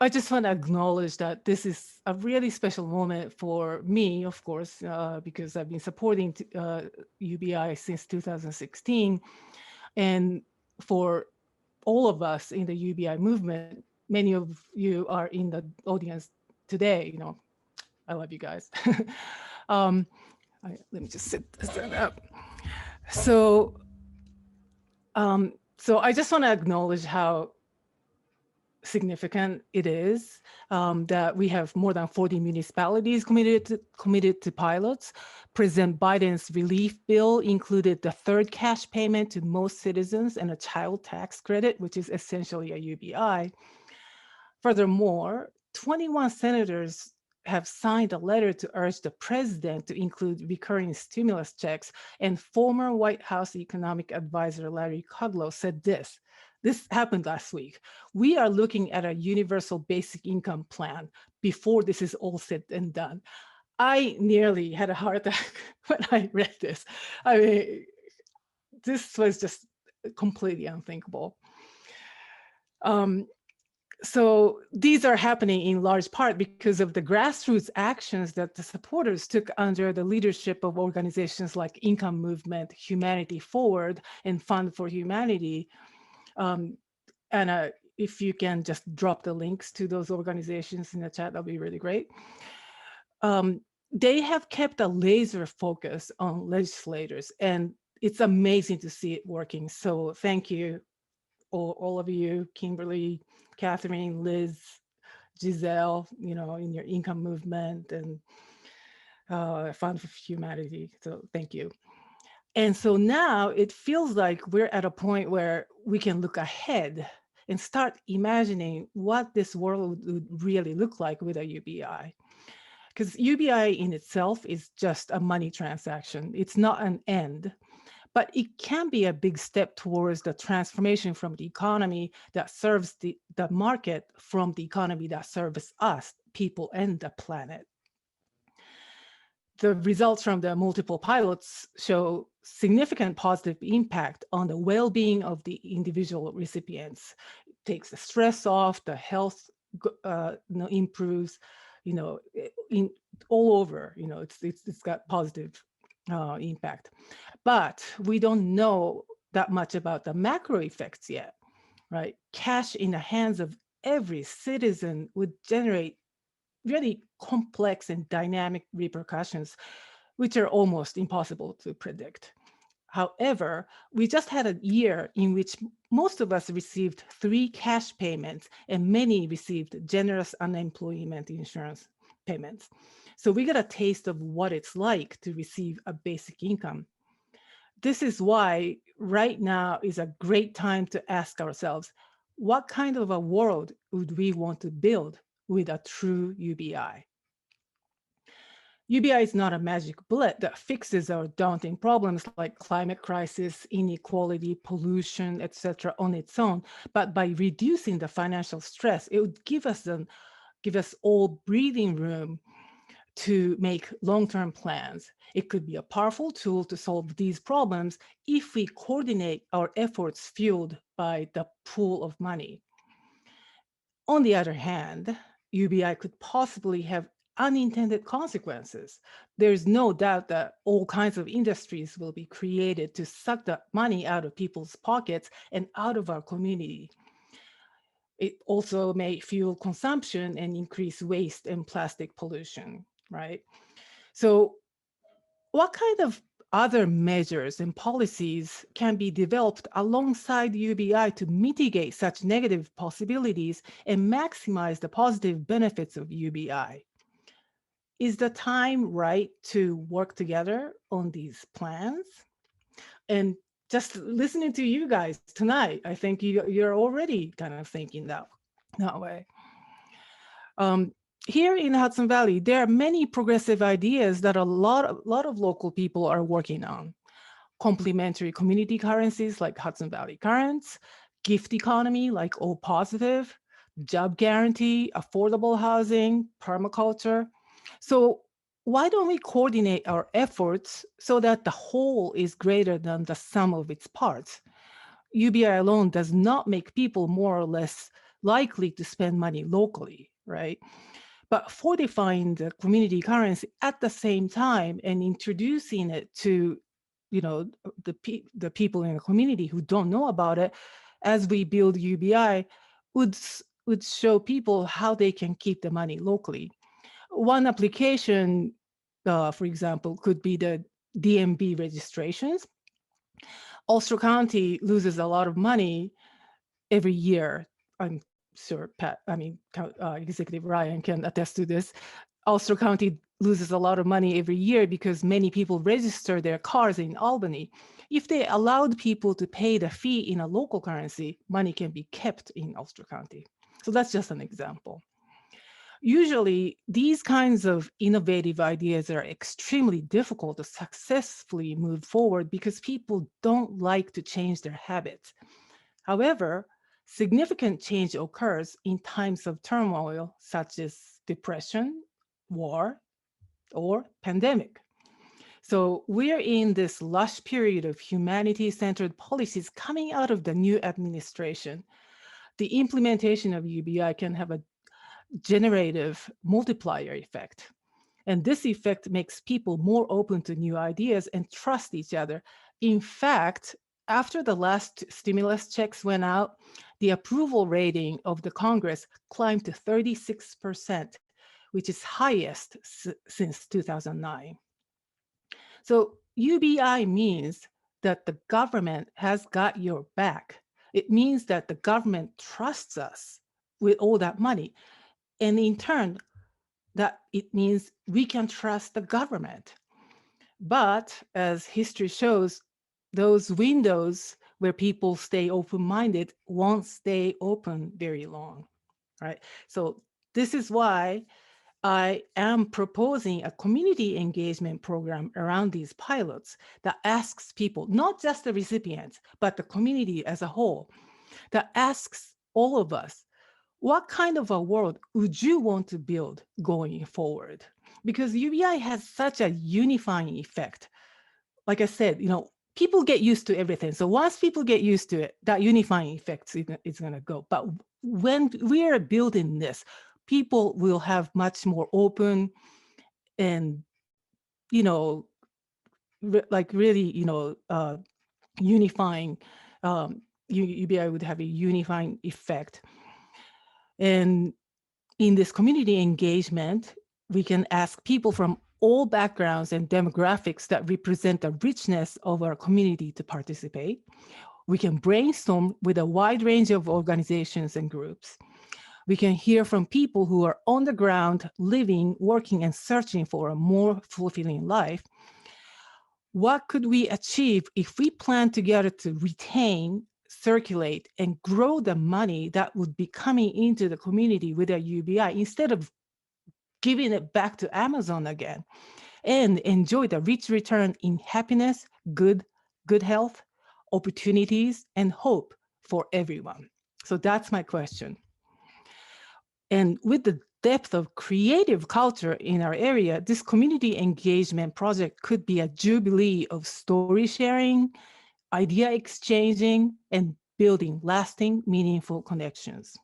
I just want to acknowledge that this is a really special moment for me, of course, because I've been supporting UBI since 2016. And for all of us in the UBI movement, many of you are in the audience today. I love you guys. um, Let me just sit this up. So, so I just want to acknowledge how significant it is that we have more than 40 municipalities committed to pilots. President Biden's relief bill included the third cash payment to most citizens and a child tax credit, which is essentially a UBI. Furthermore, 21 senators have signed a letter to urge the president to include recurring stimulus checks, and former White House economic advisor Larry Kudlow said this. This happened last week. We are looking at a universal basic income plan before this is all said and done. I nearly had a heart attack when I read this. I mean, this was just completely unthinkable. So these are happening in large part because of the grassroots actions that the supporters took under the leadership of organizations like Income Movement, Humanity Forward, and Fund for Humanity. And if you can just drop the links to those organizations in the chat, that'll be really great. They have kept a laser focus on legislators, and it's amazing to see it working. So thank you, all of you, Kimberly, Catherine, Liz, Giselle, in your Income Movement and Fund for Humanity. So thank you. And so now it feels like we're at a point where we can look ahead and start imagining what this world would really look like with a UBI. Because UBI in itself is just a money transaction. It's not an end, but it can be a big step towards the transformation from the economy that serves the market from the economy that serves us, people, and the planet. The results from the multiple pilots show significant positive impact on the well-being of the individual recipients. It takes the stress off, the health improves, in all over. It's got positive impact. But we don't know that much about the macro effects yet, right? Cash in the hands of every citizen would generate really complex and dynamic repercussions, which are almost impossible to predict. However, we just had a year in which most of us received 3 cash payments and many received generous unemployment insurance payments. So we got a taste of what it's like to receive a basic income. This is why right now is a great time to ask ourselves, what kind of a world would we want to build with a true UBI? UBI is not a magic bullet that fixes our daunting problems like climate crisis, inequality, pollution, etc. on its own, but by reducing the financial stress, it would give us all breathing room to make long-term plans. It could be a powerful tool to solve these problems if we coordinate our efforts fueled by the pool of money. On the other hand, UBI could possibly have unintended consequences. There's no doubt that all kinds of industries will be created to suck the money out of people's pockets and out of our community. It also may fuel consumption and increase waste and plastic pollution, right? So what kind of other measures and policies can be developed alongside UBI to mitigate such negative possibilities and maximize the positive benefits of UBI? Is the time right to work together on these plans? And just listening to you guys tonight, I think you're already kind of thinking that way. Here in Hudson Valley, there are many progressive ideas that a lot of local people are working on. Complementary community currencies like Hudson Valley Currents, gift economy like O Positive, job guarantee, affordable housing, permaculture. So why don't we coordinate our efforts so that the whole is greater than the sum of its parts? UBI alone does not make people more or less likely to spend money locally, right? But fortifying the community currency at the same time and introducing it to, the people in the community who don't know about it, as we build UBI, would show people how they can keep the money locally. One application, for example, could be the DMB registrations. Ulster County loses a lot of money every year. I'm sure Executive Ryan can attest to this. Ulster County loses a lot of money every year because many people register their cars in Albany. If they allowed people to pay the fee in a local currency, money can be kept in Ulster County. So that's just an example. Usually, these kinds of innovative ideas are extremely difficult to successfully move forward because people don't like to change their habits. However, significant change occurs in times of turmoil, such as depression, war, or pandemic. So we're in this lush period of humanity-centered policies coming out of the new administration. The implementation of UBI can have a generative multiplier effect. And this effect makes people more open to new ideas and trust each other. In fact, after the last stimulus checks went out, the approval rating of the Congress climbed to 36%, which is highest since 2009. So UBI means that the government has got your back. It means that the government trusts us with all that money. And in turn, that it means we can trust the government. But as history shows, those windows where people stay open-minded won't stay open very long, right? So this is why I am proposing a community engagement program around these pilots that asks people, not just the recipients, but the community as a whole, that asks all of us, what kind of a world would you want to build going forward? Because UBI has such a unifying effect. Like I said, people get used to everything. So once people get used to it, that unifying effect is going to go. But when we are building this, people will have much more open and, really, unifying, UBI would have a unifying effect. And in this community engagement, we can ask people from all backgrounds and demographics that represent the richness of our community to participate. We can brainstorm with a wide range of organizations and groups. We can hear from people who are on the ground, living, working, and searching for a more fulfilling life. What could we achieve if we plan together to retain, circulate, and grow the money that would be coming into the community with a UBI instead of giving it back to Amazon again, and enjoy the rich return in happiness, good health, opportunities, and hope for everyone? So that's my question. And with the depth of creative culture in our area, this community engagement project could be a jubilee of story sharing, idea exchanging, and building lasting, meaningful connections.